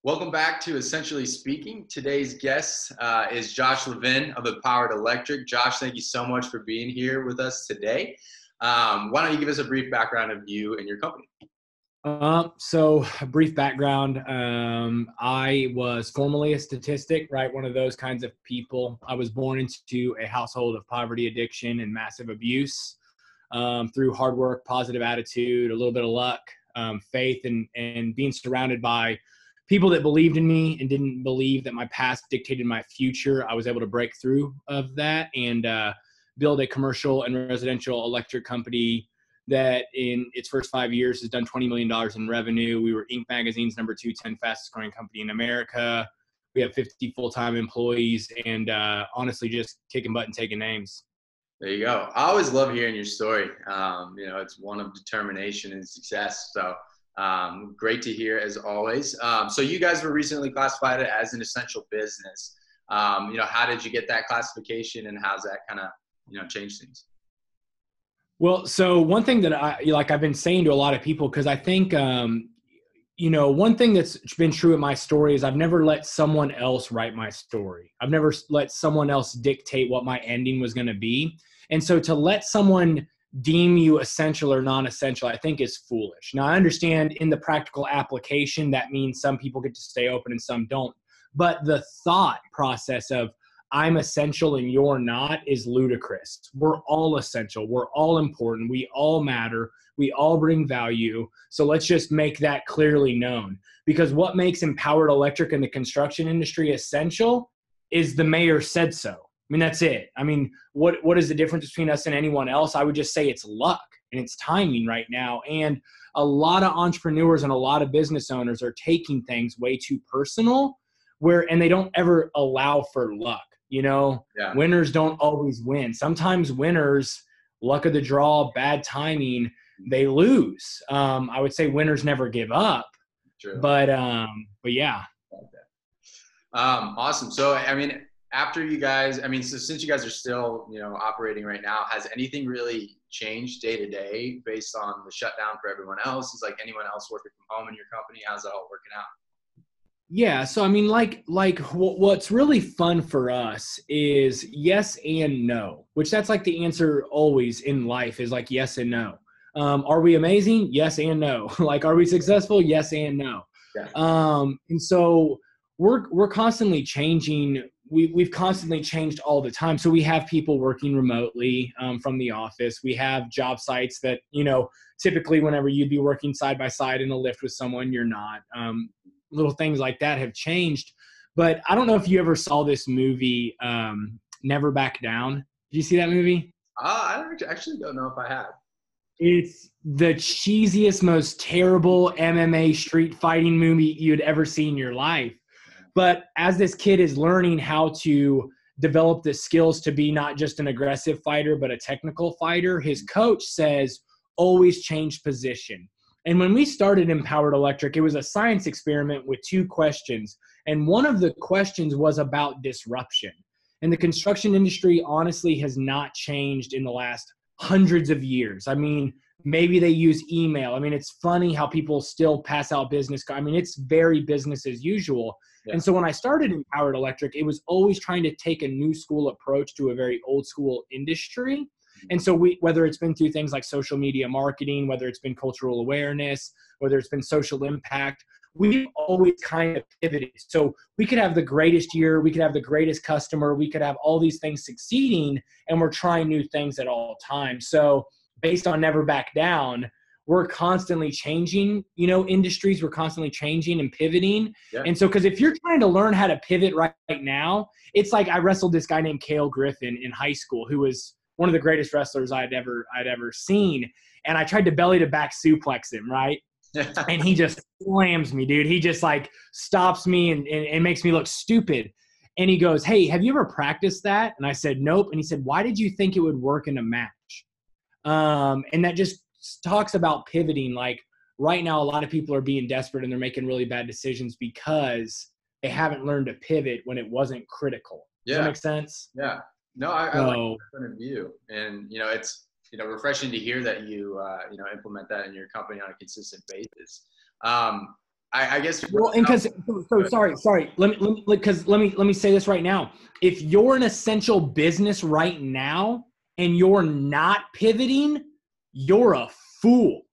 Welcome back to Essentially Speaking. Today's guest is Josh Levin of Empowered Electric. Josh, thank you so much for being here with us today. Why don't you give us a brief background of you and your company? So a brief background. I was formerly a statistic, right? One of those kinds of people. I was born into a household of poverty, addiction, and massive abuse. Through hard work, positive attitude, a little bit of luck, faith, and being surrounded by people that believed in me and didn't believe that my past dictated my future, I was able to break through of that and build a commercial and residential electric company that in its first 5 years has done $20 million in revenue. We were Inc. Magazine's number 210 fastest growing company in America. We have 50 full-time employees and honestly just kicking butt and taking names. There you go. I always love hearing your story. It's one of determination and success. So great to hear as always. So you guys were recently classified as an essential business. How did you get that classification and how's that kind of, change things? Well, so one thing that I've been saying to a lot of people, because I think, one thing that's been true in my story is I've never let someone else write my story. I've never let someone else dictate what my ending was going to be. And so to let someone deem you essential or non-essential, I think is foolish. Now, I understand in the practical application, that means some people get to stay open and some don't. But the thought process of I'm essential and you're not is ludicrous. We're all essential. We're all important. We all matter. We all bring value. So let's just make that clearly known. Because what makes Empowered Electric in the construction industry essential is the mayor said so. I mean, that's it. I mean, what is the difference between us and anyone else? I would just say it's luck and it's timing right now. And a lot of entrepreneurs and a lot of business owners are taking things way too personal and they don't ever allow for luck. Yeah. Winners don't always win. Sometimes winners, luck of the draw, bad timing, they lose. I would say winners never give up. True. But yeah. Awesome. So, after you guys, so since you guys are still, operating right now, has anything really changed day to day based on the shutdown for everyone else? Is like anyone else working from home in your company? How's that all working out? Yeah. So, what's really fun for us is yes and no, which that's like the answer always in life is like yes and no. Are we amazing? Yes and no. Are we successful? Yes and no. Yeah. And so we're constantly changing. We've constantly changed all the time. So we have people working remotely from the office. We have job sites that, typically whenever you'd be working side by side in a lift with someone, you're not. Little things like that have changed. But I don't know if you ever saw this movie, Never Back Down. Did you see that movie? I actually don't know if I have. It's the cheesiest, most terrible MMA street fighting movie you'd ever see in your life. But as this kid is learning how to develop the skills to be not just an aggressive fighter, but a technical fighter, his coach says, always change position. And when we started Empowered Electric, it was a science experiment with 2 questions. And one of the questions was about disruption. And the construction industry honestly has not changed in the last hundreds of years. Maybe they use email. It's funny how people still pass out business. It's very business as usual. Yeah. And so when I started Empowered Electric, it was always trying to take a new school approach to a very old school industry. And so whether it's been through things like social media marketing, whether it's been cultural awareness, whether it's been social impact, we've always kind of pivoted. So we could have the greatest year, we could have the greatest customer, we could have all these things succeeding, and we're trying new things at all times. So based on Never Back Down, we're constantly changing, industries. We're constantly changing and pivoting. Yeah. And so, because if you're trying to learn how to pivot right now, it's like I wrestled this guy named Cale Griffin in high school, who was one of the greatest wrestlers I'd ever seen. And I tried to belly to back suplex him, right? And he just slams me, dude. He just stops me and makes me look stupid. And he goes, "Hey, have you ever practiced that?" And I said, "Nope." And he said, "Why did you think it would work in a match?" And that just talks about pivoting. Right now, a lot of people are being desperate and they're making really bad decisions because they haven't learned to pivot when it wasn't critical. Does that make sense? Yeah. No, I like that point of view. And, it's, refreshing to hear that you, implement that in your company on a consistent basis. I guess. Well, and because sorry. Let me say this right now. If you're an essential business right now and you're not pivoting, you're a fool.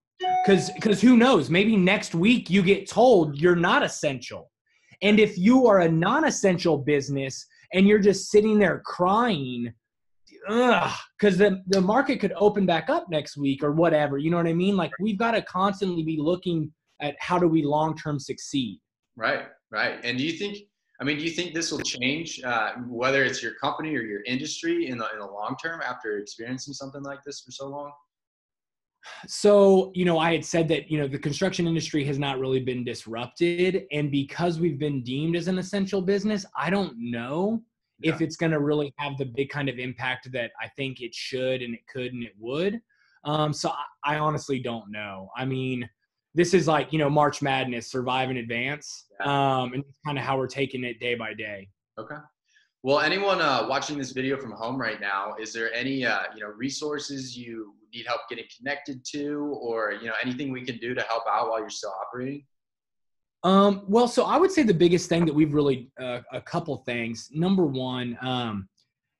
Because who knows? Maybe next week you get told you're not essential. And if you are a non-essential business and you're just sitting there crying, because the market could open back up next week or whatever. You know what I mean? Like, we've got to constantly be looking at how do we long-term succeed. Right. And do you think this will change, whether it's your company or your industry in the long term after experiencing something like this for so long? So, I had said that, the construction industry has not really been disrupted. And because we've been deemed as an essential business, I don't know if it's going to really have the big kind of impact that I think it should and it could and it would. So I honestly don't know. I mean, this is like, March Madness, survive in advance. And it's kind of how we're taking it day by day. Okay. Well, anyone watching this video from home right now, is there any resources you need help getting connected to, or anything we can do to help out while you're still operating? Well, so I would say the biggest thing that we've really a couple things. Number one,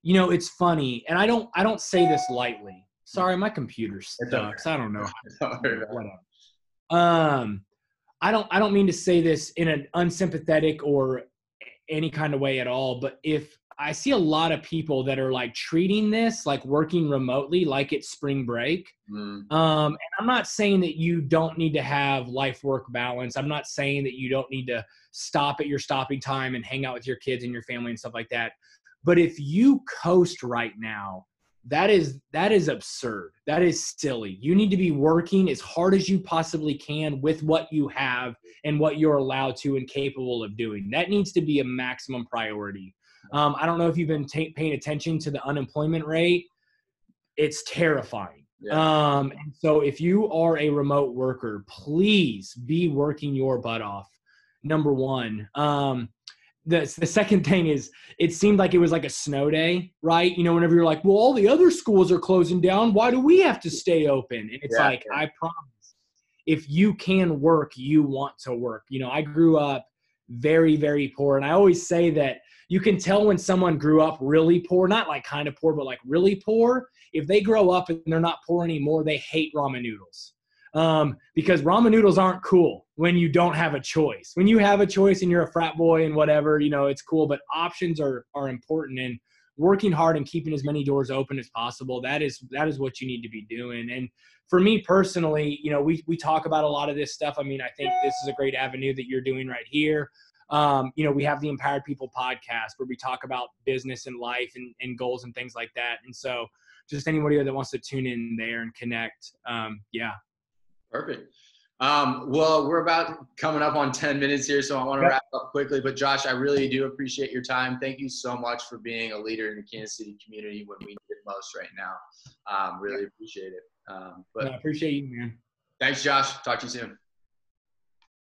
it's funny, and I don't say this lightly. Sorry, my computer sucks. I don't know. Whatever. I don't mean to say this in an unsympathetic or any kind of way at all, but if I see a lot of people that are like treating this like working remotely like it's spring break. And I'm not saying that you don't need to have life-work balance. I'm not saying that you don't need to stop at your stopping time and hang out with your kids and your family and stuff like that. But if you coast right now, that is absurd. That is silly. You need to be working as hard as you possibly can with what you have and what you're allowed to and capable of doing. That needs to be a maximum priority. I don't know if you've been paying attention to the unemployment rate. It's terrifying. And so if you are a remote worker, please be working your butt off. Number one. The second thing is, it seemed like it was like a snow day, right? Whenever you're like, well, all the other schools are closing down, why do we have to stay open? And it's I promise, if you can work, you want to work. I grew up very, very poor. And I always say that you can tell when someone grew up really poor, not like kind of poor, but like really poor. If they grow up and they're not poor anymore, they hate ramen noodles. Because ramen noodles aren't cool when you don't have a choice. When you have a choice and you're a frat boy and whatever, it's cool, but options are important, and working hard and keeping as many doors open as possible. That is what you need to be doing. And for me personally, we talk about a lot of this stuff. I mean, I think this is a great avenue that you're doing right here. We have the Empowered People podcast where we talk about business and life and goals and things like that. And so just anybody that wants to tune in there and connect. Perfect. Well, we're about coming up on 10 minutes here, so I want to wrap up quickly. But Josh, I really do appreciate your time. Thank you so much for being a leader in the Kansas City community when we need it most right now. Really appreciate it. But I appreciate you, man. Thanks, Josh. Talk to you soon.